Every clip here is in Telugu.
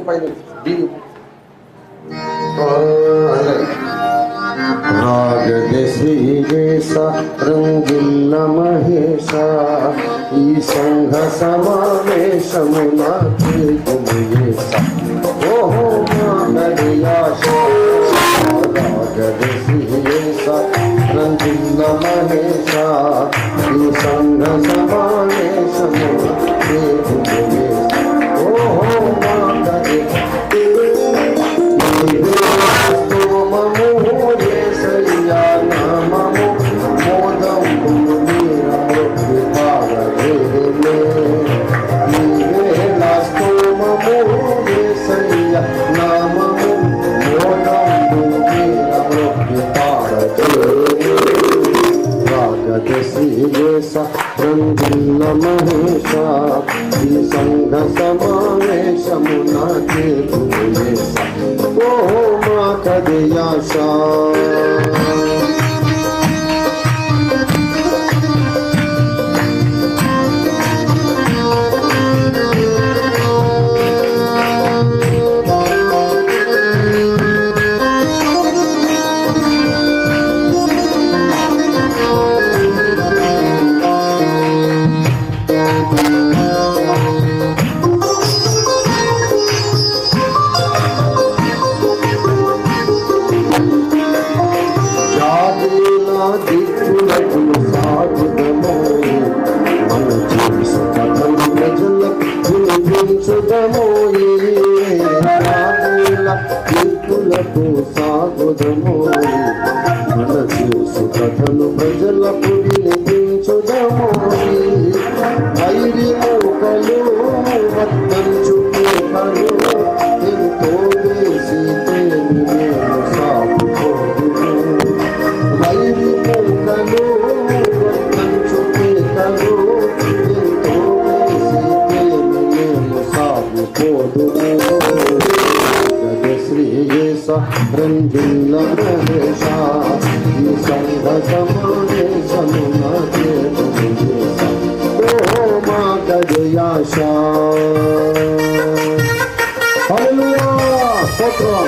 పైన రాగ శ్రీవేశ రంగిల్ల మహేశ ఈ సంఘ సమావేశమున ఓహో మానయాశ రాగ శ్రీవేశ రంగిల్ల మహేశ ఈ సంఘ సమావేశమున ఓహో రంగిల్ల మహేశ ఈ సంఘ సమావేశమున ఓ మా కదయాశ దిక్కులకు సాగుదము మన చేసి కథలు ప్రజలకు వినిపించుదము దిక్కులకు సాగుదము మన చేసి కథలు ప్రజలకు వినిపించుదము వైరి మూకలు వర్తంచు మూకలు ఎంతో వేసి తేని మేము సాగుకోదుము వైరి మూకలు వర్తంచు మూకలు ఎంతో వేసి తేని మేము సాగుకోదుము శ్రీయేశ రంగిల్ల మహేశ ఈ సంఘ సమావేశమున ఓ మా కదయాశ హల్లెలూయా స్తోత్రం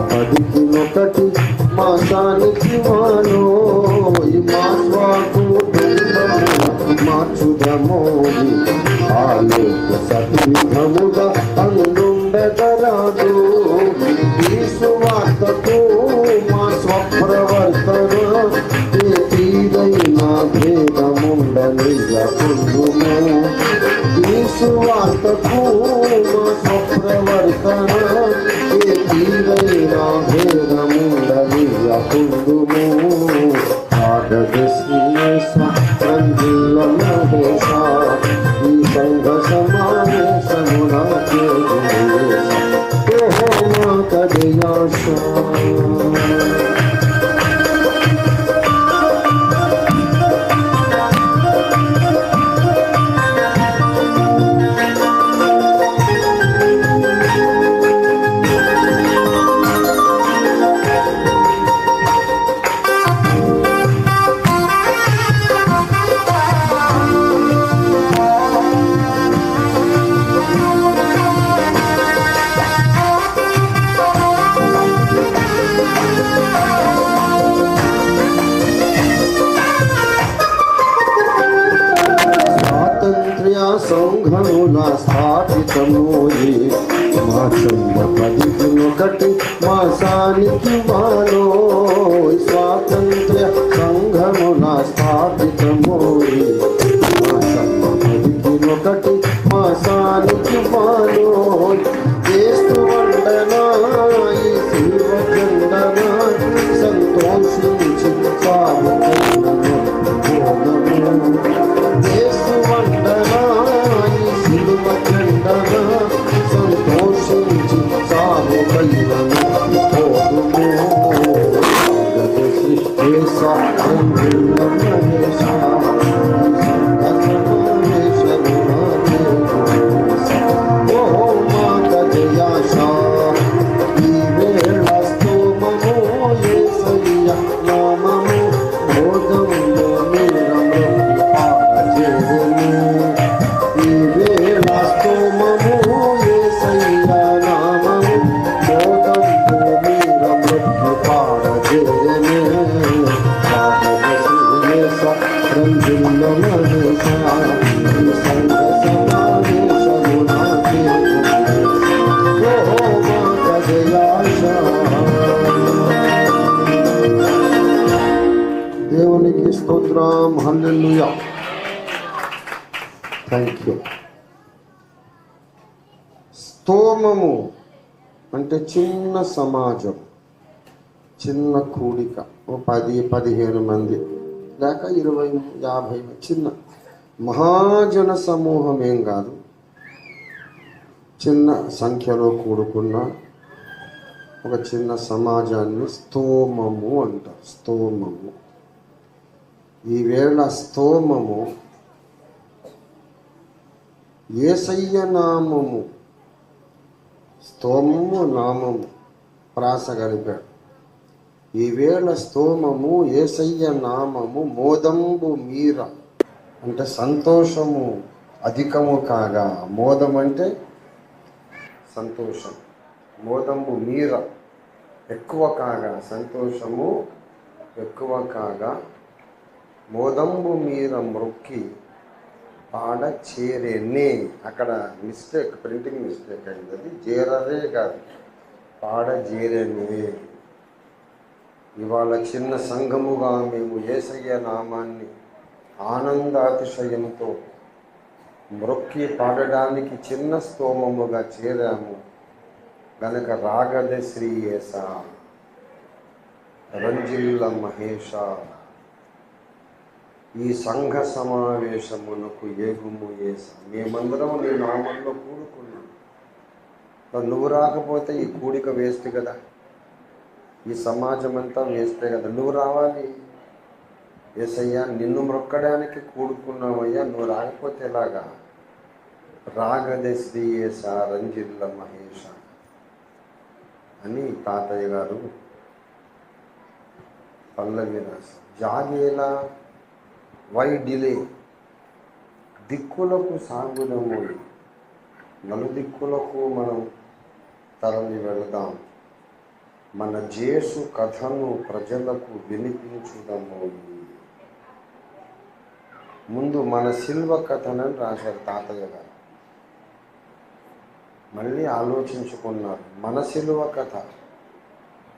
పదికినొకటి మాసానికి మానో మా స్వాకు మార్చుదమో ఆలోక సతీఘముగా అందుండగరాదు ఈ సువార్తకు మా స్వప్రవర్తన తీరైన భేదముండనియకుండుము ఈ సువార్తకు మా స్వప్రవర్తన తీరైన భేదముండనియకుండుము శ్రీయేశ రంగిల్ల మహేశ ఈ సంఘ సమావేశమున ఓహో మా కదయాశ సంఘమున స్థాపితము మా చంద పదికినొకటి మాసానికి మానో స్వాతంత్ర్య సంఘమున స్థాపితము మా చంద పదికినొకటి మాసానికి మానో చేస్తూ వండనా ఈ శివ చందన దేవునికి స్తోత్రం. హల్లెలూయా. Thank you. స్తోమము అంటే చిన్న సమాజం, చిన్న కూడిక, ఓ 10-15 మంది లేక 20-50 చిన్న మహాజన సమూహం ఏం కాదు. చిన్న సంఖ్యలో కూడుకున్న ఒక చిన్న సమాజాన్ని స్తోమము అంటారు. స్తోమము. ఈవేళ స్తోమము యేసయ్య నామము. స్తోమము నామము ప్రాస కలిపాడు. ఈవేళ స్తోమము యేసయ్య నామము మోదంబు మీర అంటే సంతోషము అధికము కాగా, మోదం అంటే సంతోషం, మోదంబు మీర ఎక్కువ కాగా, సంతోషము ఎక్కువ కాగా, మోదంబు మీర మ్రొక్కి పాడ చేరేనే. అక్కడ మిస్టేక్, ప్రింటింగ్ మిస్టేక్ అయింది. అది చేరరే కాదు, పాడ చేరేనే. ఇవాళ చిన్న సంఘముగా మేము యేసయ్య నామాన్ని ఆనందాతిశయంతో మ్రొక్కి పాడడానికి చిన్న స్తోమముగా చేరాము గనక రాగద శ్రీ యేస, రంజిల్ల మహేష, ఈ సంఘ సమావేశమునకు ఏగుము యేస. మేమందరం నీ నామంలో కూడుకున్నాం. నువ్వు రాకపోతే ఈ కూడిక వేస్ట్ కదా, ఈ సమాజం అంతా వేస్తే కదా. నువ్వు రావాలి యేసయ్యా, నిన్ను మొక్కడానికి కూడుకున్నావయ్యా, నువ్వు రాకపోతే ఎలాగా? రాగదే శ్రీ యేస, రంజిల్ల మహేష అని తాతయ్య గారు పల్లవి రాశారు. జాగేలా వై డిలే, దిక్కులకు సాగుదము, నలుదిక్కులకు మనం తరలి వెళదాం, మన జేసు కథను ప్రజలకు వినిపించుదాము. ముందు మన సిల్వ కథనని రాశారు తాతయ్య గారు. మళ్ళీ ఆలోచించుకున్నారు, మన సిలువ కథ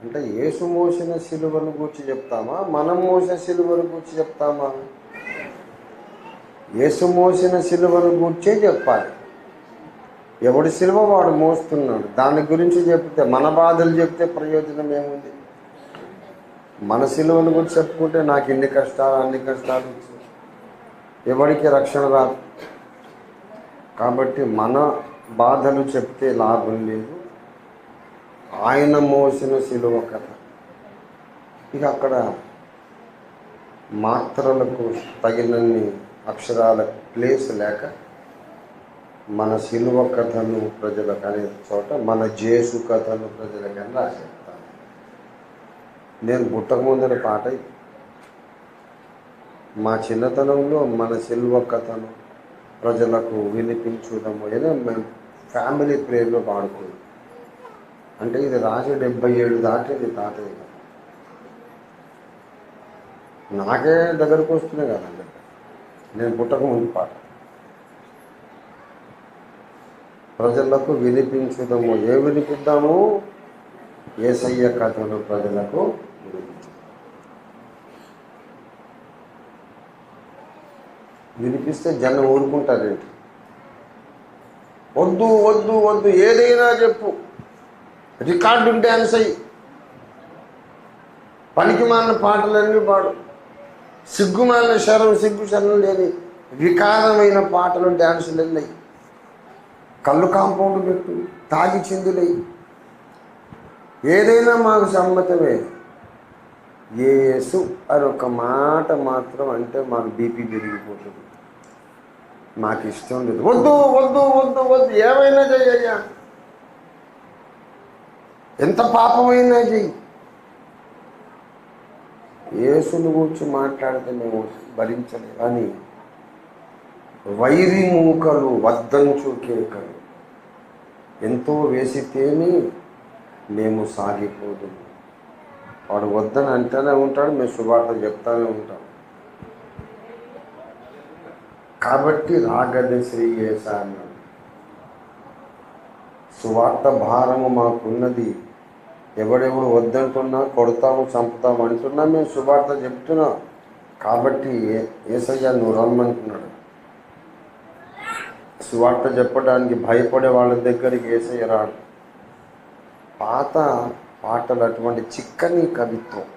అంటే యేసు మోసిన సిలువను గూర్చి చెప్తామా, మనం మోసిన సిలువను గూర్చి చెప్తామా? యేసు మోసిన సిలువను గూర్చే చెప్పాలి. ఎవడి సిలువ వాడు మోస్తున్నాడు, దాని గురించి చెప్తే, మన బాధలు చెప్తే ప్రయోజనం ఏముంది? మన సిలువను గురించి చెప్పుకుంటే నాకు ఇన్ని కష్టాలు అన్ని కష్టాలు, ఎవరికి రక్షణ రాదు. కాబట్టి మన బాధలు చెప్తే లాభం లేదు, ఆయన మోసిన సిలువ కథ. ఇక అక్కడ మాత్రలకు తగినన్ని అక్షరాల ప్లేస్ లేక మన సిలువ కథను ప్రజలకు అనే చోట మన జేసు కథను ప్రజలకని రాసేస్తాను. నేను పుట్టకముందని పాట ఇది. మా చిన్నతనంలో మన సిలువ కథను ప్రజలకు వినిపించుదాము ఏదో మేము ఫ్యామిలీ ప్రేయర్లో పాడుకున్నాం. అంటే ఇది రాసి 77 దాటింది తాతయ్య గారు. నాకే దగ్గరకు వస్తున్నాయి కదండి, నేను పుట్టకముందు పాట. ప్రజలకు వినిపించుదాము. ఏ వినిపిద్దాము? యేసయ్య కథను ప్రజలకు వినిపిస్తే జనం ఊరుకుంటారేంటి? వద్దు వద్దు వద్దు, ఏదైనా చెప్పు, రికార్డు డ్యాన్స్ అయ్యి, పనికిమాలిన పాటలన్నీ పాడు, సిగ్గుమాలిన సిగ్గు శరణం లేని వికారమైన పాటలు డ్యాన్సులు వెళ్ళాయి, కళ్ళు కాంపౌండ్ పెట్టు, తాగి చిందులయ్యి, ఏదైనా మాకు సమ్మతమే. యేసు అని ఒక మాట మాత్రం అంటే మాకు బీపీ పెరిగిపోతుంది. మాకు ఇష్టం లేదు. వద్దు వద్దు వద్దు వద్దు, ఏమైనా చెయ్యయ్యా, ఎంత పాపమైనా చెయ్యి. యేసుని గురించి మాట్లాడితే మేము భరించలేదు. కానీ వైరి మూకలు వద్దంచు కేకలు ఎంతో వేసితేని మేము సాగిపోదు. వాడు వద్దని అంటూనే ఉంటాడు, మేము సువార్త చెప్తానే ఉంటాం. కాబట్టి రాగది శ్రీ యేసా అన్నాడు. సువార్త భారము మాకున్నది. ఎవడెవడు వద్దంటున్నా, కొడతాము చంపుతాము అంటున్నా మేము సువార్త చెప్తున్నాం. కాబట్టి యేసయ్య నువ్వు రమ్మంటున్నాడు. సువార్త చెప్పడానికి భయపడే వాళ్ళ దగ్గరికి యేసయ్య రాడు. పాత పాటలు అటువంటి చిక్కని కవిత్వం.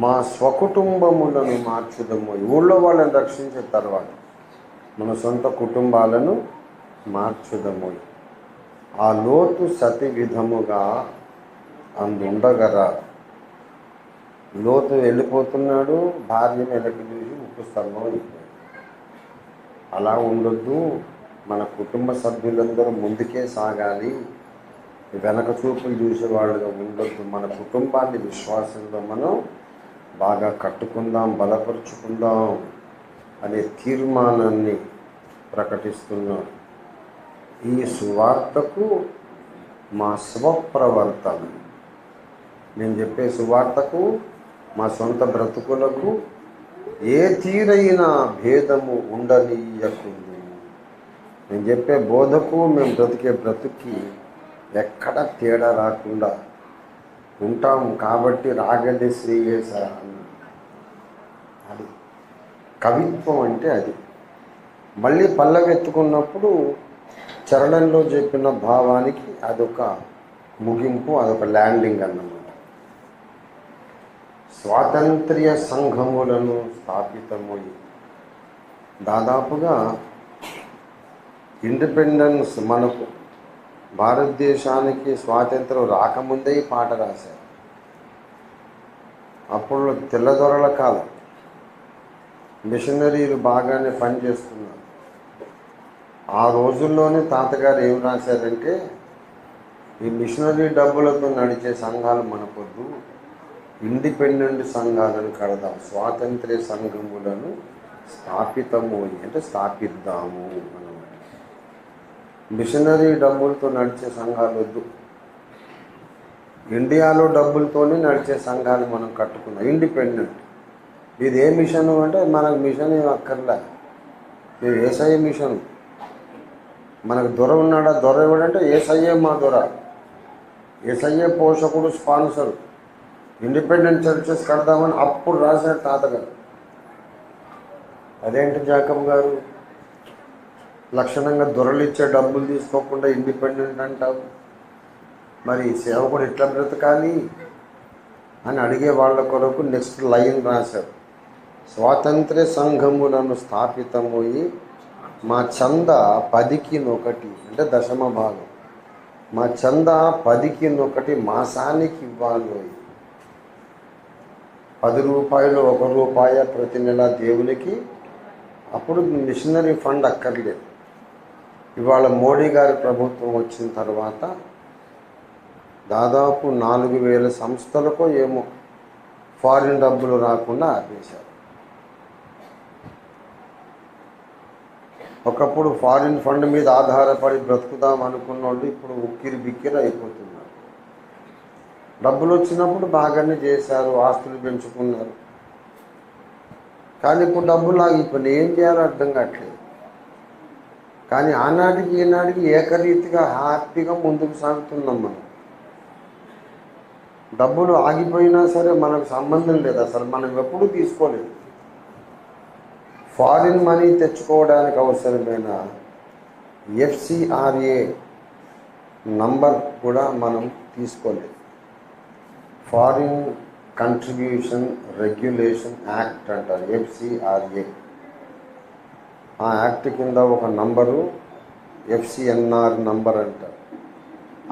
మా స్వకుటుంబములను మార్చుదము. ఊళ్ళో వాళ్ళని రక్షించిన తర్వాత మన సొంత కుటుంబాలను మార్చుదము. ఆ లోతు సతి విధముగా అందుండగరా. లోతు వెళ్ళిపోతున్నాడు, భార్య వెనక్కి చూసి ఉప్పు స్తంభం అయిపోయాడు. అలా ఉండొద్దు. మన కుటుంబ సభ్యులందరూ ముందుకే సాగాలి, వెనక చూపులు చూసేవాళ్ళుగా ఉండొద్దు. మన కుటుంబాన్ని విశ్వాసంలో మనం బాగా కట్టుకుందాం, బలపరుచుకుందాం అనే తీర్మానాన్ని ప్రకటిస్తున్నాం. ఈ సువార్తకు మా స్వప్రవర్తన, నేను చెప్పే సువార్తకు మా సొంత బ్రతుకులకు ఏ తీరైన భేదము ఉండనీయకుంది. నేను చెప్పే బోధకు మేము బ్రతికే బ్రతుకి ఎక్కడ తేడా రాకుండా ఉంటాము. కాబట్టి రాగండి శ్రీ యేసా అన్నాడు. అది కవిత్వం అంటే అది. మళ్ళీ పల్లవెత్తుకున్నప్పుడు చరణంలో చెప్పిన భావానికి అదొక ముగింపు, అదొక ల్యాండింగ్ అన్నమాట. స్వాతంత్ర్య సంఘములను స్థాపితమయ్యి దాదాపుగా ఇండిపెండెన్స్ మనకు భారతదేశానికి స్వాతంత్రం రాకముందే ఈ పాట రాశారు. అప్పుడు తెల్లదొరల కాలం, మిషనరీలు బాగానే పనిచేస్తున్నారు. ఆ రోజుల్లోనే తాతగారు ఏం రాశారంటే, ఈ మిషనరీ డబ్బులతో నడిచే సంఘాలు మనకొద్దు, ఇండిపెండెంట్ సంఘాలను కడదాం, స్వాతంత్ర్య సంఘములను స్థాపితము అంటే స్థాపిద్దాము అన్నమాట. మిషనరీ డబ్బులతో నడిచే సంఘాలు వద్దు, ఇండియాలో డబ్బులతోనే నడిచే సంఘాలు మనం కట్టుకున్నాం. ఇండిపెండెంట్. ఇది ఏ మిషను అంటే మనకు మిషన్ ఏం అక్కర్లే, ఇది యేసయ్య మిషన్. మనకు దొర ఉన్నాడా? దొర ఎవడంటే యేసయ్యే మా దొర, యేసయ్యే పోషకుడు, స్పాన్సరు. ఇండిపెండెంట్ చర్చెస్ కడదామని అప్పుడు రాశాడు తాతగారు. అదేంటి జాకబ్ గారు లక్షణంగా దొరలిచ్చే డబ్బులు తీసుకోకుండా ఇండిపెండెంట్ అంటావు, మరి సేవకుడు ఎట్లా బ్రతకాలి అని అడిగే వాళ్ళ కొరకు నెక్స్ట్ లైన్ రాశారు. స్వాతంత్ర్య సంఘములను స్థాపితమయ్యి మా చంద 10కి 1 అంటే దశమ భాగం, మా చంద 10కి 1 మాసానికి ఇవ్వాలి. 10 రూపాయలు 1 రూపాయ ప్రతి నెల దేవునికి. అప్పుడు మిషనరీ ఫండ్ అక్కర్లేదు. ఇవాళ మోడీ గారి ప్రభుత్వం వచ్చిన తర్వాత దాదాపు 4000 సంస్థలకు ఏమో ఫారిన్ డబ్బులు రాకుండా ఆపేశారు. ఒకప్పుడు ఫారిన్ ఫండ్ మీద ఆధారపడి బ్రతుకుదాం అనుకున్న వాళ్ళు ఇప్పుడు ఉక్కిరి బిక్కిరి అయిపోతున్నారు. డబ్బులు వచ్చినప్పుడు బాగానే చేశారు, ఆస్తులు పెంచుకున్నారు. కానీ ఇప్పుడు డబ్బులు ఆగిపోయినాయి, ఏం చేయాలో అర్థం కావట్లేదు. కానీ ఆనాటికి ఈనాటికి ఏకరీతిగా హ్యాపీగా ముందుకు సాగుతున్నాం మనం. డబ్బులు ఆగిపోయినా సరే మనకు సంబంధం లేదు, అసలు మనం ఎప్పుడూ తీసుకోలేదు. ఫారిన్ మనీ తెచ్చుకోవడానికి అవసరమైన FCRA నంబర్ కూడా మనం తీసుకోలేదు. ఫారిన్ కంట్రిబ్యూషన్ రెగ్యులేషన్ యాక్ట్ అంటారు, FCRA. ఆ యాక్ట్ కింద ఒక నంబరు FCNR నంబర్ అంటారు.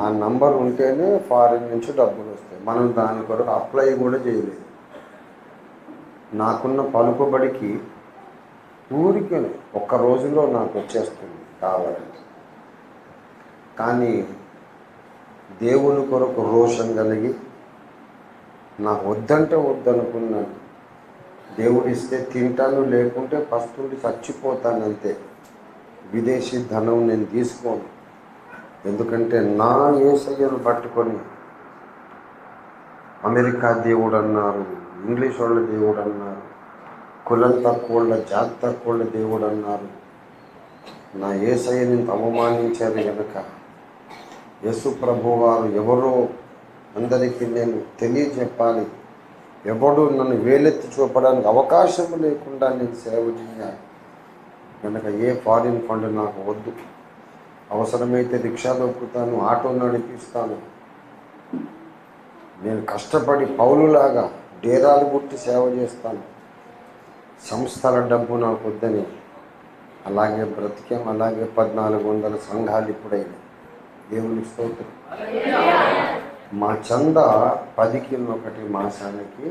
ఆ నంబర్ ఉంటేనే ఫారిన్ నుంచి డబ్బులు వస్తాయి. మనం దాని కొరకు అప్లై కూడా చేయలేదు. నాకున్న పలుకుబడికి ఊరికే ఒక్క రోజులో నాకు వచ్చేస్తుంది కావాలంటే. కానీ దేవుని కొరకు రోషం కలిగి నాకు వద్దంటే వద్దనుకున్నాను. దేవుడు ఇస్తే తింటాను, లేకుంటే పస్తుండి చచ్చిపోతానంతే. విదేశీ ధనం నేను తీసుకోను. ఎందుకంటే నా యేసయ్యను పట్టుకొని అమెరికా దేవుడు అన్నారు, ఇంగ్లీష్ వాళ్ళ దేవుడు అన్నారు, కులం తక్కువ జాతి తక్కువ దేవుడు అన్నారు. నా యేసయ్యని అవమానించారు కనుక యేసు ప్రభు వారు ఎవరో అందరికీ నేను తెలియజెప్పాలి. ఎవడు నన్ను వేలెత్తి చూపడానికి అవకాశం లేకుండా నేను సేవ చేయాలి కనుక ఏ ఫారిన్ ఫండ్ నాకు వద్దు. అవసరమైతే రిక్షా దొక్కుతాను, ఆటో నడిపిస్తాను. నేను కష్టపడి పౌలులాగా డేరాలు గుట్టి సేవ చేస్తాను. సంస్థల డబ్బు నాకు వద్దని అలాగే బ్రతికేం. అలాగే 1400 సంఘాలు ఇప్పుడైనా. దేవుని స్తోత్రం. మా చంద 10కి 1 మాసానికి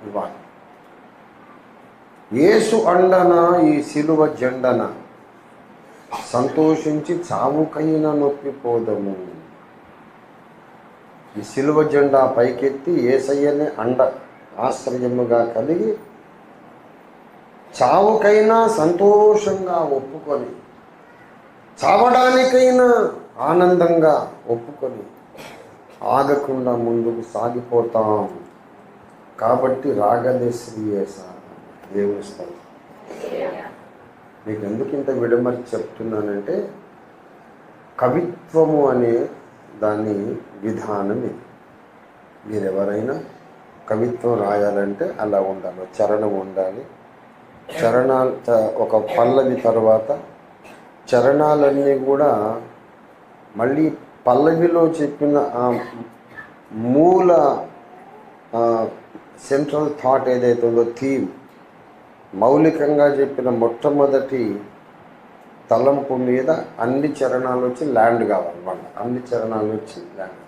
ఇవ్వాలి. యేసు అండన ఈ సిలువ జెండన సంతోషించి చావుకైనా నొప్పిపోదము. ఈ సిలువ జెండా పైకెత్తి యేసయ్యనే అండ ఆశ్రయముగా కలిగి చావుకైనా సంతోషంగా ఒప్పుకొని, చావడానికైనా ఆనందంగా ఒప్పుకొని ఆగకుండా ముందుకు సాగిపోతాం. కాబట్టి రాగలే శ్రీయేస. దేవుని స్తోత్రం. మీకు ఎందుకు ఇంత విడమరి చెప్తున్నానంటే కవిత్వము అనే దాని విధానం ఇది. మీరెవరైనా కవిత్వం రాయాలంటే అలా ఉండాలి. చరణం ఉండాలి. చరణాలు ఒక పల్లవి తర్వాత చరణాలన్నీ కూడా మళ్ళీ పల్లవిలో చెప్పిన ఆ మూల సెంట్రల్ థాట్ ఏదైతే ఉందో, థీమ్, మౌలికంగా చెప్పిన మొట్టమొదటి తలంపు మీద అన్ని చరణాలు వచ్చి ల్యాండ్ కావాలన్నమాట. అన్ని చరణాలు వచ్చి ల్యాండ్.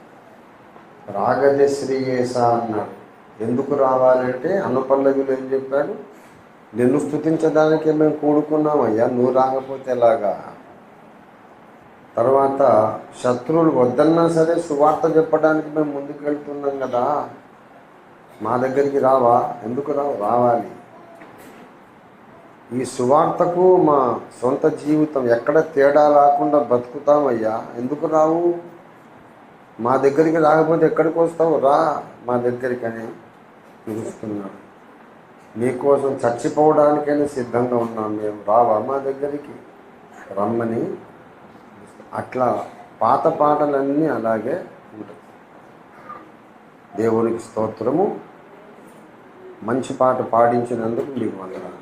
రాగదే శ్రీయేస అన్నాడు. ఎందుకు రావాలంటే అనుపల్లవిలో ఏం చెప్పాడు? నిన్ను స్తుతించడానికే మేము కూడుకున్నామయ్యా, నువ్వు రాకపోతే ఎలాగా? తర్వాత శత్రువులు వద్దన్నా సరే సువార్త చెప్పడానికి మేము ముందుకు వెళ్తున్నాం కదా, మా దగ్గరికి రావా? ఎందుకు రావు? రావాలి. ఈ సువార్తకు మా సొంత జీవితం ఎక్కడ తేడా రాకుండా బతుకుతామయ్యా, ఎందుకు రావు? మా దగ్గరికి రాకపోతే ఎక్కడికి వస్తావు? రా మా దగ్గరికి అని పిలుస్తున్నాడు. నీకోసం చచ్చిపోవడానికైనా సిద్ధంగా ఉన్నాం మేము, రావా మా దగ్గరికి? రమ్మని. అట్లా పాత పాటలన్నీ అలాగే ఉంటాయి. దేవునికి స్తోత్రము. మంచి పాట పాడించినందుకు మీకు వందనాలు.